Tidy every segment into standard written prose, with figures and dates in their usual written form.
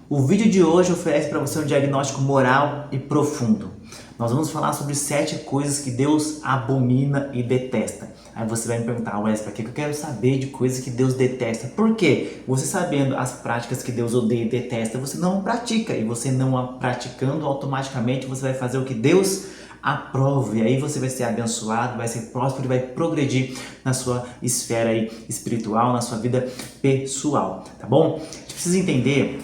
O vídeo de hoje oferece para você um diagnóstico moral e profundo. Nós vamos falar sobre 7 coisas que Deus abomina e detesta. Aí você vai me perguntar, Wesley, para que eu quero saber de coisas que Deus detesta? Por quê? Você sabendo as práticas que Deus odeia e detesta, você não pratica. E você não a praticando, automaticamente você vai fazer o que Deus aprova. E aí você vai ser abençoado, vai ser próspero e vai progredir na sua esfera aí espiritual, na sua vida pessoal, tá bom? A gente precisa entender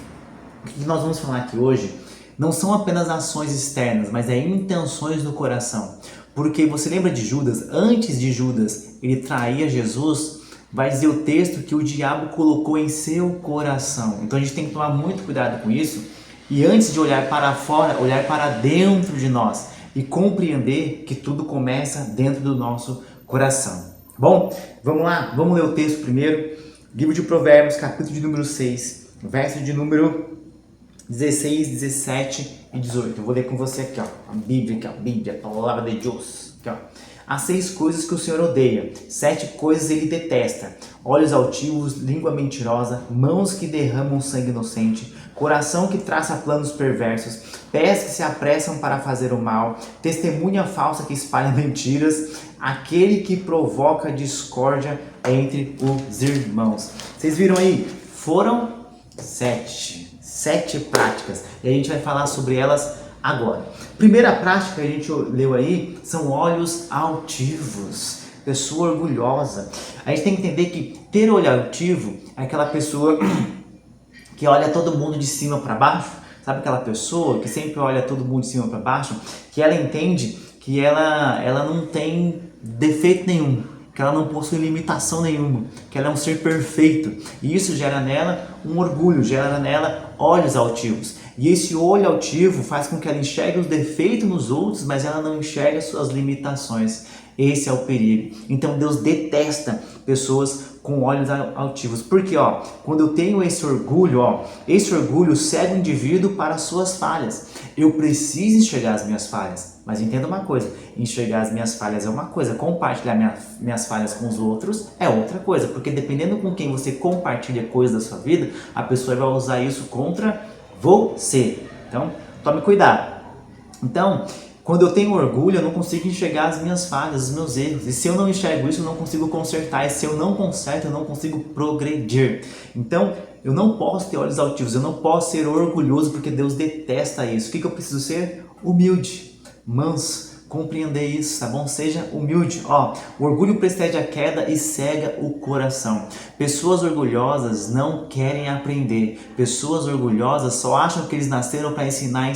o que nós vamos falar aqui hoje não são apenas ações externas, mas é intenções do coração. Porque você lembra de Judas? Antes de Judas ele trair Jesus, vai dizer o texto que o diabo colocou em seu coração. Então a gente tem que tomar muito cuidado com isso. E antes de olhar para fora, olhar para dentro de nós e compreender que tudo começa dentro do nosso coração. Bom, vamos lá? Vamos ler o texto primeiro. Livro de Provérbios, capítulo de número 6, verso de número 16, 17 e 18. Eu vou ler com você aqui, ó. A Bíblia, a palavra de Deus. Aqui, ó. Há 6 coisas que o Senhor odeia, 7 coisas ele detesta: olhos altivos, língua mentirosa, mãos que derramam sangue inocente, coração que traça planos perversos, pés que se apressam para fazer o mal, testemunha falsa que espalha mentiras, aquele que provoca discórdia entre os irmãos. Vocês viram aí? Foram 7 práticas e a gente vai falar sobre elas agora. Primeira prática que a gente leu aí são olhos altivos, pessoa orgulhosa. A gente tem que entender que ter olho altivo é aquela pessoa que olha todo mundo de cima para baixo. Sabe aquela pessoa que sempre olha todo mundo de cima para baixo? Que ela entende que ela não tem defeito nenhum, que ela não possui limitação nenhuma, que ela é um ser perfeito. E isso gera nela um orgulho, gera nela olhos altivos. E esse olho altivo faz com que ela enxergue os defeitos nos outros, mas ela não enxerga as suas limitações. Esse é o perigo. Então Deus detesta pessoas com olhos altivos. Porque quando eu tenho esse orgulho cega o indivíduo para as suas falhas. Eu preciso enxergar as minhas falhas. Mas entenda uma coisa, enxergar as minhas falhas é uma coisa, compartilhar minhas falhas com os outros é outra coisa. Porque dependendo com quem você compartilha coisas da sua vida, a pessoa vai usar isso contra você. Então, tome cuidado. Então, quando eu tenho orgulho, eu não consigo enxergar as minhas falhas, os meus erros. E se eu não enxergo isso, eu não consigo consertar. E se eu não conserto, eu não consigo progredir. Então, eu não posso ter olhos altivos, eu não posso ser orgulhoso, porque Deus detesta isso. O que eu preciso ser? Humilde, manso. Compreender isso, tá bom? Seja humilde. O orgulho precede a queda e cega o coração. Pessoas orgulhosas não querem aprender. Pessoas orgulhosas só acham que eles nasceram para ensinar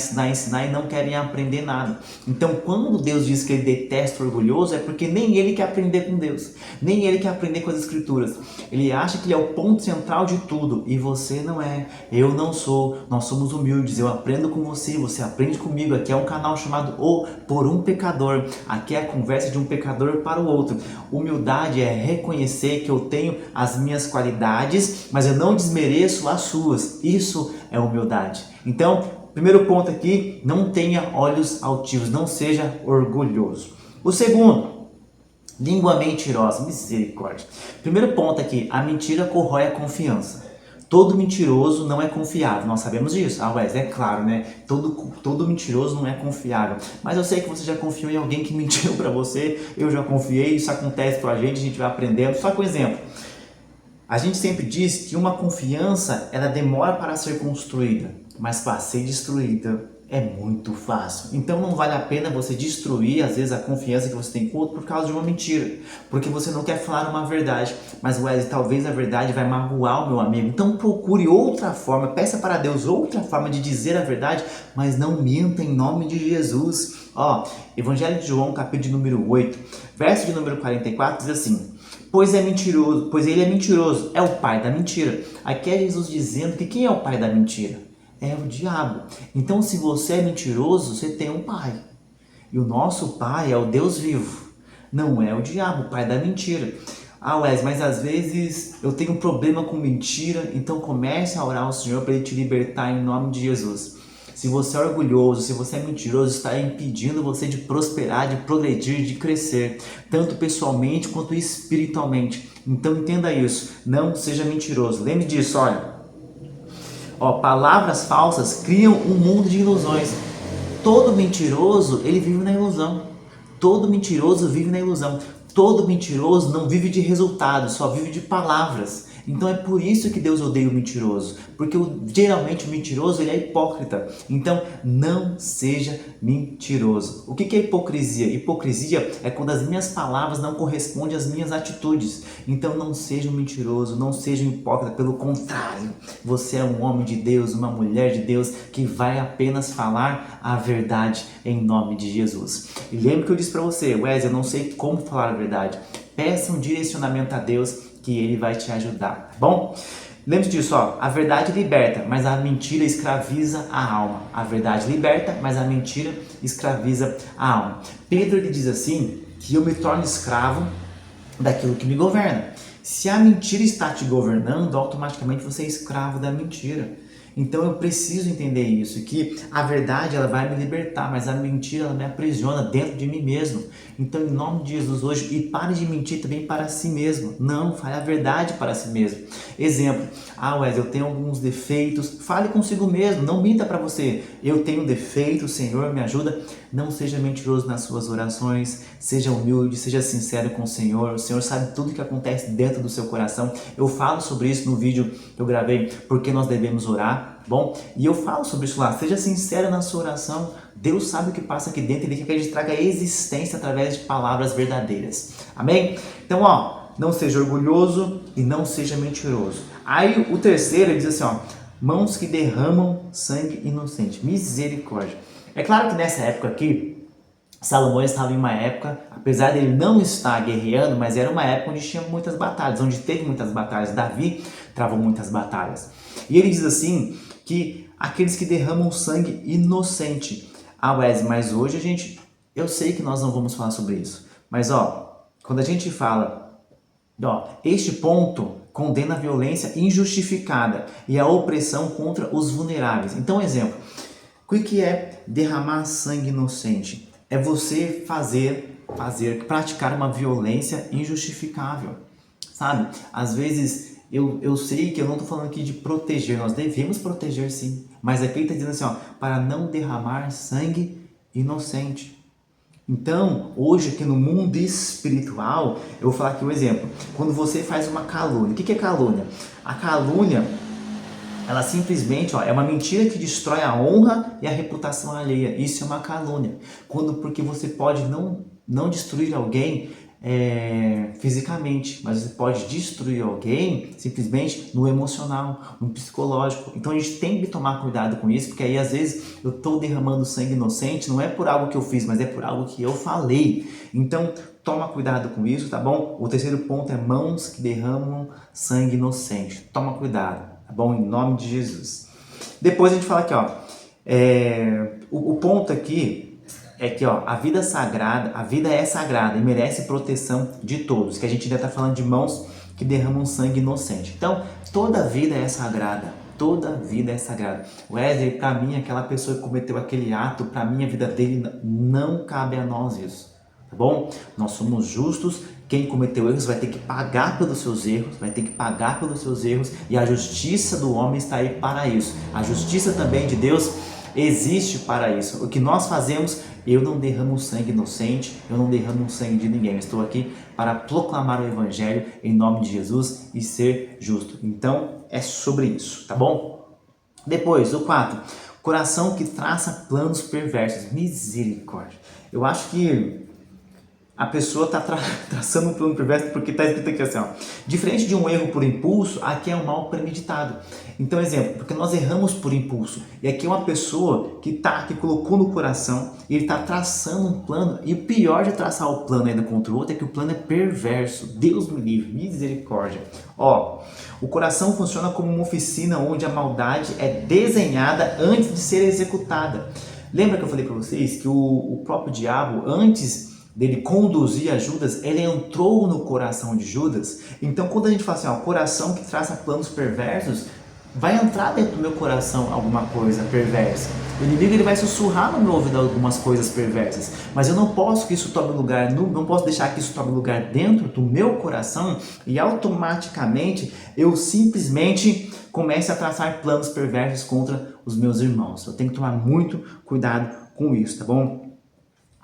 e não querem aprender nada. Então, quando Deus diz que ele detesta o orgulhoso, é porque nem ele quer aprender com Deus. Nem ele quer aprender com as Escrituras. Ele acha que ele é o ponto central de tudo e você não é. Eu não sou. Nós somos humildes. Eu aprendo com você, você aprende comigo. Aqui é um canal chamado O Por Um Pecador. Aqui é a conversa de um pecador para o outro. Humildade é reconhecer que eu tenho as minhas qualidades, mas eu não desmereço as suas. Isso é humildade. Então, primeiro ponto aqui, não tenha olhos altivos, não seja orgulhoso. O segundo, língua mentirosa, misericórdia. Primeiro ponto aqui, a mentira corrói a confiança. Todo mentiroso não é confiável, nós sabemos disso. Wesley, é claro, né? Todo mentiroso não é confiável. Mas eu sei que você já confiou em alguém que mentiu para você, eu já confiei, isso acontece com a gente vai aprendendo. Só que um exemplo, a gente sempre diz que uma confiança, ela demora para ser construída, mas para ser destruída é muito fácil. Então não vale a pena você destruir, às vezes, a confiança que você tem com o outro por causa de uma mentira. Porque você não quer falar uma verdade. Mas, Wesley, talvez a verdade vai magoar o meu amigo. Então procure outra forma, peça para Deus outra forma de dizer a verdade, mas não minta em nome de Jesus. Evangelho de João, capítulo de número 8, verso de número 44, diz assim: pois ele é mentiroso, é o pai da mentira. Aqui é Jesus dizendo que quem é o pai da mentira? É o diabo. Então, se você é mentiroso, você tem um pai. E o nosso pai é o Deus vivo. Não é o diabo, o pai da mentira. Wesley, mas às vezes eu tenho um problema com mentira, então comece a orar ao Senhor para Ele te libertar em nome de Jesus. Se você é orgulhoso, se você é mentiroso, está impedindo você de prosperar, de progredir, de crescer, tanto pessoalmente quanto espiritualmente. Então entenda isso, não seja mentiroso. Lembre disso, Ó, palavras falsas criam um mundo de ilusões. Todo mentiroso, ele vive na ilusão. Todo mentiroso vive na ilusão. Todo mentiroso não vive de resultados, só vive de palavras. Então é por isso que Deus odeia o mentiroso, porque geralmente o mentiroso ele é hipócrita. Então não seja mentiroso. O que é hipocrisia? Hipocrisia é quando as minhas palavras não correspondem às minhas atitudes. Então não seja um mentiroso, não seja um hipócrita, pelo contrário. Você é um homem de Deus, uma mulher de Deus que vai apenas falar a verdade em nome de Jesus. E lembra que eu disse para você, Wesley, eu não sei como falar a verdade. Peça um direcionamento a Deus que Ele vai te ajudar, tá bom? Lembre-se disso, ó, a verdade liberta, mas a mentira escraviza a alma. A verdade liberta, mas a mentira escraviza a alma. Pedro ele diz assim, que eu me torno escravo daquilo que me governa. Se a mentira está te governando, automaticamente você é escravo da mentira. Então eu preciso entender isso, que a verdade ela vai me libertar, mas a mentira ela me aprisiona dentro de mim mesmo. Então em nome de Jesus hoje, e pare de mentir também para si mesmo. Não, fale a verdade para si mesmo. Exemplo, Wesley, eu tenho alguns defeitos. Fale consigo mesmo, não minta para você. Eu tenho defeito, Senhor, me ajuda. Não seja mentiroso nas suas orações, seja humilde, seja sincero com o Senhor sabe tudo o que acontece dentro do seu coração. Eu falo sobre isso no vídeo que eu gravei, porque nós devemos orar, bom? E eu falo sobre isso lá, seja sincero na sua oração, Deus sabe o que passa aqui dentro, Ele quer que a gente traga existência através de palavras verdadeiras, amém? Então, ó, não seja orgulhoso e não seja mentiroso. Aí o terceiro, ele diz assim, ó, mãos que derramam sangue inocente, misericórdia. É claro que nessa época aqui, Salomão estava em uma época, apesar dele não estar guerreando, mas era uma época onde tinha muitas batalhas, onde teve muitas batalhas. Davi travou muitas batalhas. E ele diz assim, que aqueles que derramam sangue inocente. Wesley, mas hoje eu sei que nós não vamos falar sobre isso. Mas quando a gente fala, este ponto condena a violência injustificada e a opressão contra os vulneráveis. Então, exemplo, o que é derramar sangue inocente? É você praticar uma violência injustificável, sabe? Às vezes, eu sei que eu não estou falando aqui de proteger, nós devemos proteger sim, mas aqui ele está dizendo assim, para não derramar sangue inocente. Então, hoje aqui no mundo espiritual, eu vou falar aqui um exemplo, quando você faz uma calúnia, o que é calúnia? A calúnia, ela simplesmente é uma mentira que destrói a honra e a reputação alheia. Isso é uma calúnia. Porque você pode não destruir alguém fisicamente, mas você pode destruir alguém simplesmente no emocional, no psicológico. Então a gente tem que tomar cuidado com isso, porque aí às vezes eu estou derramando sangue inocente, não é por algo que eu fiz, mas é por algo que eu falei. Então toma cuidado com isso, tá bom? O terceiro ponto é mãos que derramam sangue inocente. Toma cuidado. Tá bom? Em nome de Jesus. Depois a gente fala aqui, o ponto aqui é que, a vida é sagrada e merece proteção de todos. Que a gente ainda está falando de mãos que derramam sangue inocente. Então, toda vida é sagrada. Toda vida é sagrada. Wesley, para mim, aquela pessoa que cometeu aquele ato, para mim, a vida dele não cabe a nós isso. Tá bom? Nós somos justos. Quem cometeu erros vai ter que pagar pelos seus erros, e a justiça do homem está aí para isso. A justiça também de Deus existe para isso. O que nós fazemos, eu não derramo sangue inocente, eu não derramo sangue de ninguém. Eu estou aqui para proclamar o Evangelho em nome de Jesus e ser justo. Então, é sobre isso, tá bom? Depois, o 4. Coração que traça planos perversos. Misericórdia. Eu acho que a pessoa está traçando um plano perverso porque está escrito aqui assim, diferente de um erro por impulso, aqui é um mal premeditado. Então, exemplo, porque nós erramos por impulso, e aqui é uma pessoa que colocou no coração, e ele está traçando um plano, e o pior de traçar o plano ainda contra o outro é que o plano é perverso. Deus me livre, misericórdia. O coração funciona como uma oficina onde a maldade é desenhada antes de ser executada. Lembra que eu falei para vocês que o próprio diabo, antes dele conduzir a Judas, ele entrou no coração de Judas? Então, quando a gente fala assim, coração que traça planos perversos, vai entrar dentro do meu coração alguma coisa perversa. O inimigo ele vai sussurrar no meu ouvido algumas coisas perversas, mas eu não posso que isso tome lugar, não posso deixar que isso tome lugar dentro do meu coração e automaticamente eu simplesmente comece a traçar planos perversos contra os meus irmãos. Eu tenho que tomar muito cuidado com isso, tá bom?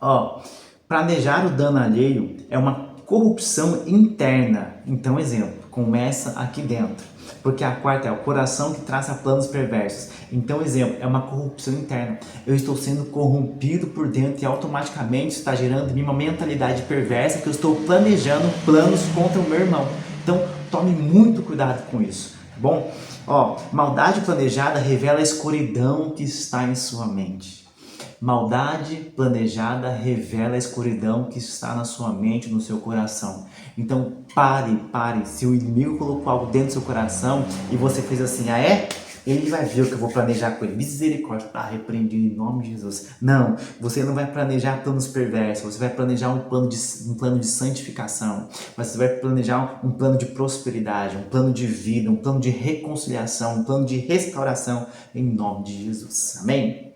Ó, planejar o dano alheio é uma corrupção interna. Então, exemplo, começa aqui dentro. Porque a quarta é o coração que traça planos perversos. Então, exemplo, é uma corrupção interna. Eu estou sendo corrompido por dentro e automaticamente está gerando em mim uma mentalidade perversa que eu estou planejando planos contra o meu irmão. Então, tome muito cuidado com isso, tá bom? Ó, maldade planejada revela a escuridão que está em sua mente. Maldade planejada revela a escuridão que está na sua mente, no seu coração. Então pare. Se o inimigo colocou algo dentro do seu coração e você fez assim, ah é? Ele vai ver o que eu vou planejar com ele. Misericórdia, repreendido em nome de Jesus. Não, você não vai planejar planos perversos, você vai planejar um plano de santificação. Você vai planejar um plano de prosperidade, um plano de vida, um plano de reconciliação, um plano de restauração em nome de Jesus. Amém?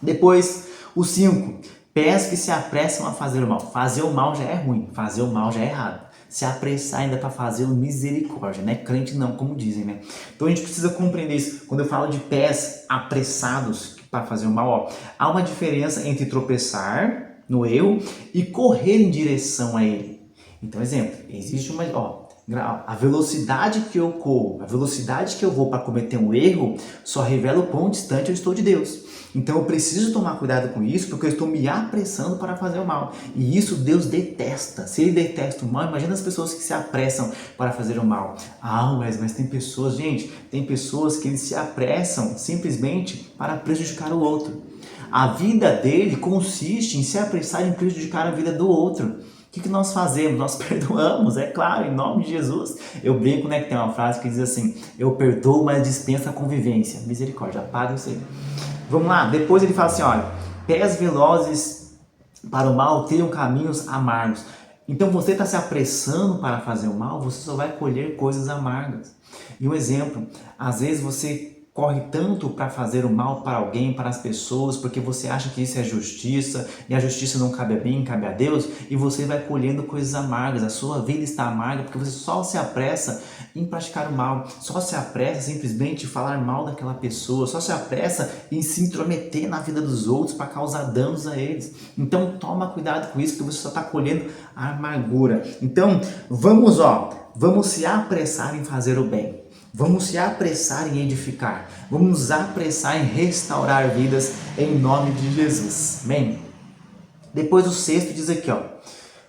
Depois, o 5. Pés que se apressam a fazer o mal. Fazer o mal já é ruim, fazer o mal já é errado. Se apressar ainda para fazer o misericórdia, né? Crente não, como dizem, né? Então a gente precisa compreender isso. Quando eu falo de pés apressados para fazer o mal, ó, há uma diferença entre tropeçar no erro e correr em direção a ele. Então, exemplo, existe uma, a velocidade que eu corro, a velocidade que eu vou para cometer um erro, só revela o quão distante eu estou de Deus. Então eu preciso tomar cuidado com isso, porque eu estou me apressando para fazer o mal. E isso Deus detesta. Se Ele detesta o mal, imagina as pessoas que se apressam para fazer o mal. Mas tem pessoas, gente, tem pessoas que eles se apressam simplesmente para prejudicar o outro. A vida dele consiste em se apressar em prejudicar a vida do outro. O que nós fazemos? Nós perdoamos, é claro, em nome de Jesus. Eu brinco, né, que tem uma frase que diz assim, eu perdoo, mas dispenso a convivência. Misericórdia, apaga isso aí. Vamos lá, depois ele fala assim, olha, pés velozes para o mal trilham caminhos amargos. Então você está se apressando para fazer o mal, você só vai colher coisas amargas. E um exemplo, às vezes você corre tanto para fazer o mal para alguém, para as pessoas, porque você acha que isso é justiça, e a justiça não cabe a mim, cabe a Deus, e você vai colhendo coisas amargas, a sua vida está amarga, porque você só se apressa em praticar o mal, só se apressa simplesmente em falar mal daquela pessoa, só se apressa em se intrometer na vida dos outros para causar danos a eles. Então toma cuidado com isso, porque você só está colhendo amargura. Então vamos se apressar em fazer o bem. Vamos se apressar em edificar. Vamos nos apressar em restaurar vidas em nome de Jesus. Amém? Depois o 6 diz aqui, ó.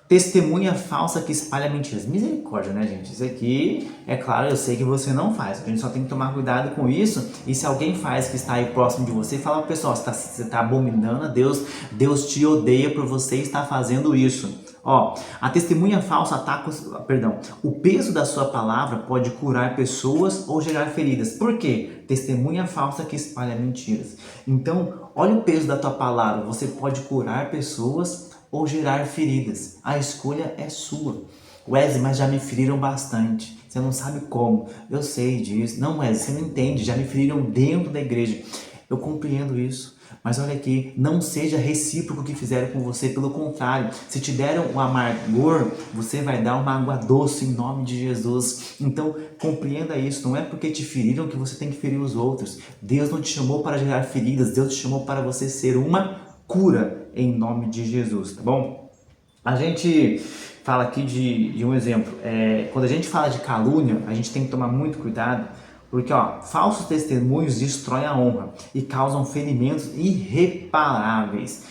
Testemunha falsa que espalha mentiras. Misericórdia, né, gente? Isso aqui, é claro, eu sei que você não faz. A gente só tem que tomar cuidado com isso. E se alguém faz que está aí próximo de você, fala pro pessoal, você está abominando a Deus. Deus te odeia por você estar fazendo isso. Ó, a testemunha falsa ataca, o peso da sua palavra pode curar pessoas ou gerar feridas. Por quê? Testemunha falsa que espalha mentiras. Então, olha o peso da tua palavra. Você pode curar pessoas ou gerar feridas. A escolha é sua. Wesley, mas já me feriram bastante. Você não sabe como. Eu sei disso. Não, Wesley, você não entende. Já me feriram dentro da igreja. Eu compreendo isso. Mas olha aqui, não seja recíproco o que fizeram com você, pelo contrário, se te deram um amargor, você vai dar uma água doce em nome de Jesus. Então compreenda isso, não é porque te feriram que você tem que ferir os outros. Deus não te chamou para gerar feridas, Deus te chamou para você ser uma cura em nome de Jesus, tá bom? A gente fala aqui de um exemplo, quando a gente fala de calúnia, a gente tem que tomar muito cuidado, porque falsos testemunhos destroem a honra e causam ferimentos irreparáveis.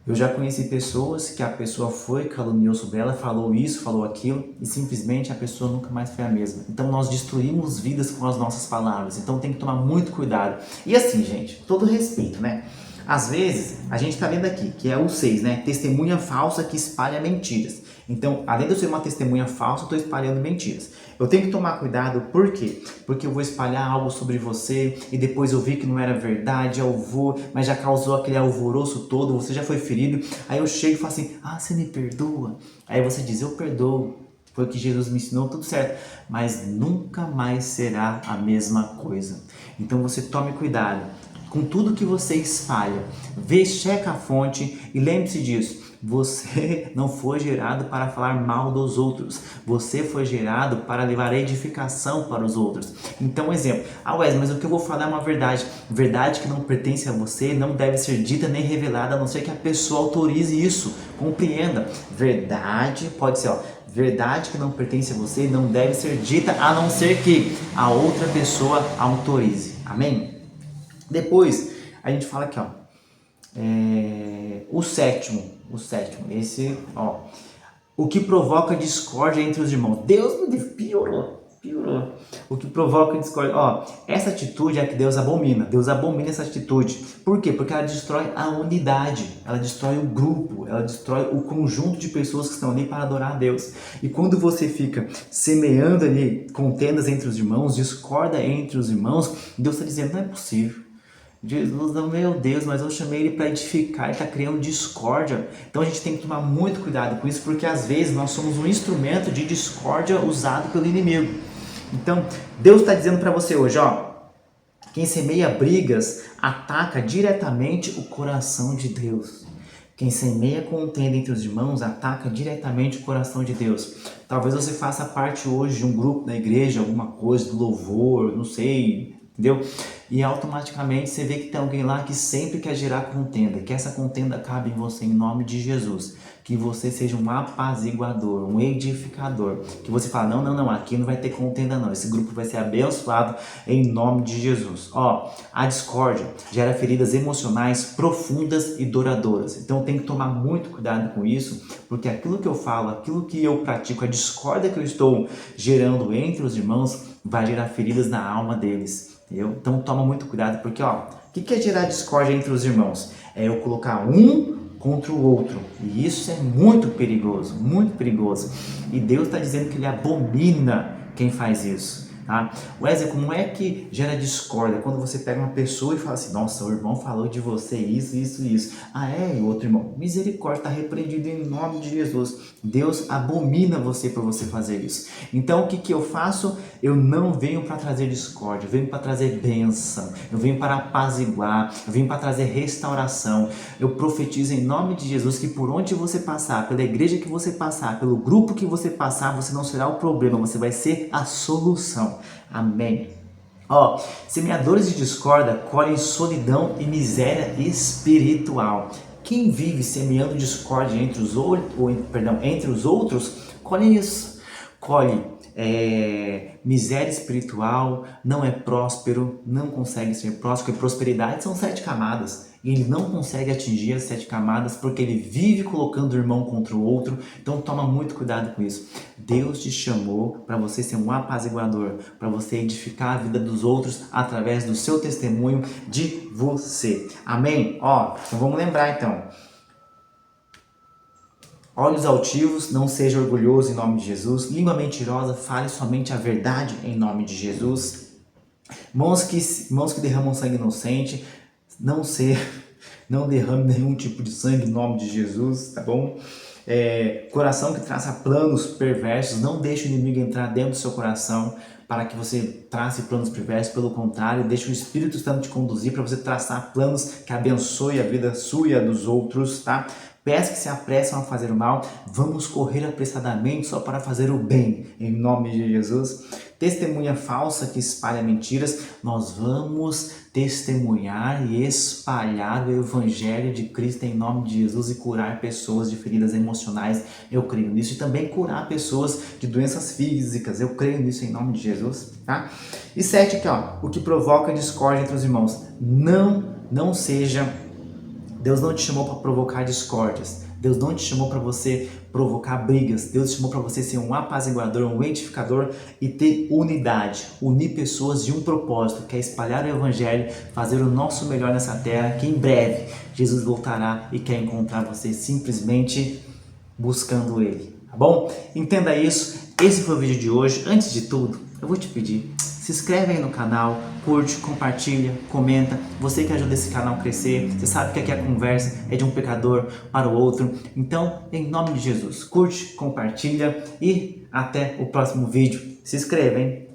Eu já conheci pessoas que a pessoa foi, caluniou sobre ela, falou isso, falou aquilo e simplesmente a pessoa nunca mais foi a mesma. Então nós destruímos vidas com as nossas palavras, então tem que tomar muito cuidado. E assim, gente, todo respeito, né? Às vezes, a gente está vendo aqui, que é o 6, né? Testemunha falsa que espalha mentiras. Então, além de eu ser uma testemunha falsa, eu estou espalhando mentiras. Eu tenho que tomar cuidado, por quê? Porque eu vou espalhar algo sobre você e depois eu vi que não era verdade, mas já causou aquele alvoroço todo, você já foi ferido. Aí eu chego e falo assim, você me perdoa? Aí você diz, eu perdoo. foi o que Jesus me ensinou, tudo certo, mas nunca mais será a mesma coisa. Então você tome cuidado com tudo que você espalha, checa a fonte e lembre-se disso. Você não foi gerado para falar mal dos outros. Você foi gerado para levar edificação para os outros. Então, um exemplo. Wesley, mas o que eu vou falar é uma verdade. Verdade que não pertence a você, não deve ser dita nem revelada, a não ser que a pessoa autorize isso. Compreenda. Verdade pode ser, verdade que não pertence a você não deve ser dita, a não ser que a outra pessoa autorize. Amém? Depois, a gente fala aqui, o sétimo, esse, o que provoca discórdia entre os irmãos. Deus me livre, piorou. O que provoca discórdia, essa atitude é a que Deus abomina. Deus abomina essa atitude. Por quê? Porque ela destrói a unidade, ela destrói o grupo, ela destrói o conjunto de pessoas que estão ali para adorar a Deus. E quando você fica semeando ali contendas entre os irmãos, discorda entre os irmãos, Deus está dizendo, não é possível. Jesus, meu Deus, mas eu chamei ele para edificar, ele está criando discórdia. Então a gente tem que tomar muito cuidado com isso, porque às vezes nós somos um instrumento de discórdia usado pelo inimigo. Então Deus está dizendo para você hoje, quem semeia brigas ataca diretamente o coração de Deus. Quem semeia contenda entre os irmãos ataca diretamente o coração de Deus. Talvez você faça parte hoje de um grupo da igreja, alguma coisa, do louvor, não sei, entendeu? E automaticamente você vê que tem alguém lá que sempre quer gerar contenda, que essa contenda acabe em você em nome de Jesus, que você seja um apaziguador, um edificador, que você fala, não, aqui não vai ter contenda não, esse grupo vai ser abençoado em nome de Jesus. A discórdia gera feridas emocionais profundas e duradouras, então tem que tomar muito cuidado com isso, porque aquilo que eu falo, aquilo que eu pratico, a discórdia que eu estou gerando entre os irmãos, vai gerar feridas na alma deles. Então toma muito cuidado, porque o que é gerar discórdia entre os irmãos? É eu colocar um contra o outro, e isso é muito perigoso, e Deus está dizendo que ele abomina quem faz isso. Wesley, como é que gera discórdia? Quando você pega uma pessoa e fala assim, nossa, o irmão falou de você isso. E o outro irmão, misericórdia, está repreendido em nome de Jesus. Deus abomina você por você fazer isso. Então o que eu faço? Eu não venho para trazer discórdia, eu venho para trazer bênção, eu venho para apaziguar, eu venho para trazer restauração. Eu profetizo em nome de Jesus que por onde você passar, pela igreja que você passar, pelo grupo que você passar, você não será o problema, você vai ser a solução. Amém. Semeadores de discórdia colhem solidão e miséria espiritual. Quem vive semeando discórdia entre os outros, colhe isso. Colhe miséria espiritual, não é próspero, não consegue ser próspero, porque prosperidade são 7 camadas. E ele não consegue atingir as 7 camadas porque ele vive colocando o irmão contra o outro. Então toma muito cuidado com isso. Deus te chamou para você ser um apaziguador, para você edificar a vida dos outros através do seu testemunho de você. Amém? Então vamos lembrar então. Olhos altivos, não seja orgulhoso em nome de Jesus. Língua mentirosa, fale somente a verdade em nome de Jesus. Mãos que derramam sangue inocente, não derrame nenhum tipo de sangue em nome de Jesus, tá bom? Coração que traça planos perversos, não deixe o inimigo entrar dentro do seu coração para que você trace planos perversos, pelo contrário, deixe o Espírito Santo te conduzir para você traçar planos que abençoe a vida sua e a dos outros, tá? Peço que se apressam a fazer o mal, vamos correr apressadamente só para fazer o bem, em nome de Jesus. Testemunha falsa que espalha mentiras, nós vamos testemunhar e espalhar o Evangelho de Cristo em nome de Jesus e curar pessoas de feridas emocionais, eu creio nisso, e também curar pessoas de doenças físicas, eu creio nisso em nome de Jesus, tá? E 7 aqui, o que provoca discórdia entre os irmãos, não seja... Deus não te chamou para provocar discórdias. Deus não te chamou para você provocar brigas. Deus te chamou para você ser um apaziguador, um edificador e ter unidade. Unir pessoas de um propósito, que é espalhar o Evangelho, fazer o nosso melhor nessa terra, que em breve Jesus voltará e quer encontrar você simplesmente buscando Ele. Tá bom? Entenda isso. Esse foi o vídeo de hoje. Antes de tudo, eu vou te pedir, Se inscreve aí no canal, curte, compartilha, comenta. Você que ajuda esse canal a crescer, você sabe que aqui a conversa é de um pecador para o outro. Então, em nome de Jesus, curte, compartilha e até o próximo vídeo. Se inscreva, hein?